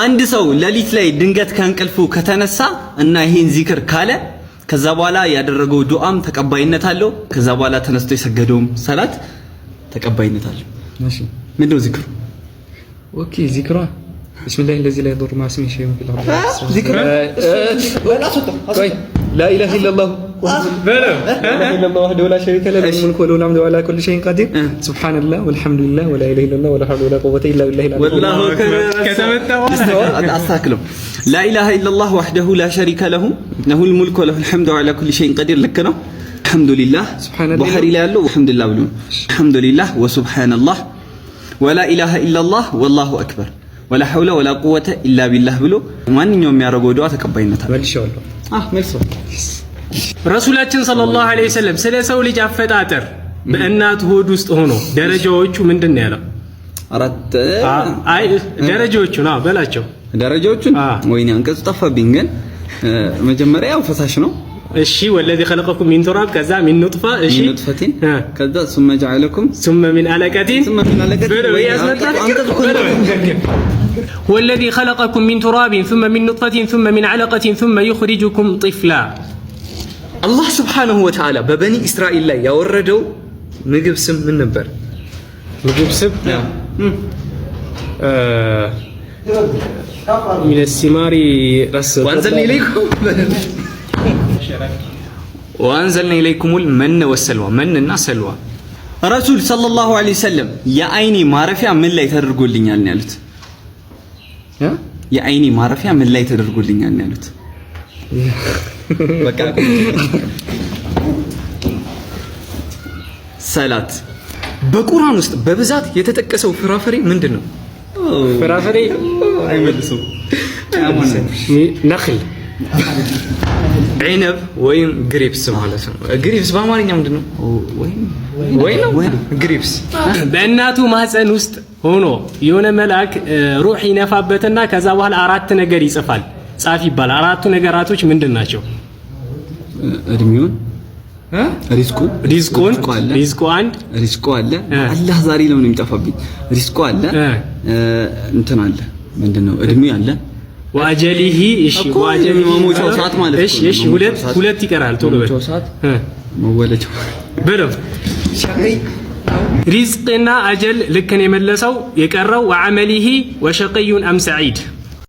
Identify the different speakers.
Speaker 1: አንድ ሰው ሌሊት ላይ ድንገት ከእንቅልፉ ከተነሳ እና ይሄን ዚክር ካለ ከዛ በኋላ ያደረገው ዱዓም ተቀባይነት አለው። ከዛ በኋላ ተነስቶ የሰገደውም ሰላት ተቀባይነት አለው።
Speaker 2: እሺ
Speaker 1: ምንድነው ዚክሩ?
Speaker 2: ኦኬ ዚክሩ ቢስሚላህ الذي لا يضر مع اسمه شيء في الارض ذكر لا اله الا الله لا اله الا الله وحده لا شريك له له الملك وله الحمد وعلى كل شيء قدير سبحان الله والحمد لله ولا اله الا الله ولا حول ولا قوه الا بالله
Speaker 1: والله استغفر لا اله الا الله وحده لا شريك له له الملك وله الحمد وعلى كل شيء قدير لك ነው الحمد لله بحري ላይ ያለው الحمد لله ብሎ الحمد لله وسبحان الله ولا اله الا الله والله اكبر ولا حول ولا قوة إلا بالله ብሎ ማንኛውም የሚያደርገው ዱዓ ተቀባይነት አለው።
Speaker 2: መልሻለሁ።
Speaker 1: መልሶ
Speaker 3: ረሱላችን ሰለላሁ ዐለይሂ ወሰለም ስለ ሰው ልጅ አፈጣጠር በእናት ሆድ ውስጥ ሆኖ ደረጃዎቹ ምንድነው ያለው? አራት አይ ደረጃዎቹ ነው በላቸው።
Speaker 1: ደረጃዎቹን ወይኔ አንቀጽ ጠፋብኝ። ግን መጀመሪያ ያው ፈሳሽ ነው።
Speaker 3: እሺ ወለዚ خلقكم من تراب ከዛ من نطفة እሺ
Speaker 1: من نطفة ከዛ ثم جعلكم
Speaker 3: ثم من علقة والذي خلقكم من تراب ثم من نطفة ثم من علقة ثم يخرجكم طفلا
Speaker 2: الله سبحانه وتعالى በበኒ እስራኤል ላይ ያወረደው ምግብ ስም ምን ነበር?
Speaker 3: ምግብ ስም من الثمار
Speaker 2: وأنزلنا إليكم
Speaker 1: وأنزلنا إليكم المن والسلوى منና ሰልዋ ረሱል ሰለላሁ ዐለይሂ ወሰለም የአይኒ ማረፊያ ምን ላይ ተደርጎልኛል ነው ያሉት? የአይኒ ማረፊያ ምን ላይ ተደርጎልኛል ነው ያሉት? በቃ ሰላት በቁርአን ውስጥ በብዛት የተጠቀሰው ፍራፍሬ ምንድነው?
Speaker 3: ፍራፍሬ
Speaker 1: አይመልሱም።
Speaker 3: ነኽል
Speaker 2: ዒነብ ወይም ግሪፕስ ማለት ነው። ግሪፕስ በአማርኛ ምንድነው? ወይም ግሪፕስ
Speaker 3: በእናቱ ማህፀን ውስጥ ሆኖ የሆነ መልአክ ሩህ ይነፋበትና ከዛ በኋላ አራት ነገር ይጽፋል። ጻፍ ይባላል። አራቱ ነገራቶች ምንድናቸው?
Speaker 1: እድሜውን ሪዝቁን አንድ ሪዝቁ አለ። አላህ ዛሬ ለምን የሚጠፋብኝ? ሪዝቁ አለ እንትን አለ ምንድነው? እድሜው አለ
Speaker 3: ወአጀሊሂ እሺ ወአጀሊሂ
Speaker 1: መሞቻው ሰዓት ማለት ነው።
Speaker 3: እሺ ሁለት ይቀራል። ቶሎ በል
Speaker 1: ሰዓት መወለጃው
Speaker 3: በለው ሪዝቅና አጀል ልክን የመለሰው የቀረው ወዐመሊሂ ወሸቂዩን አም ሰዒድ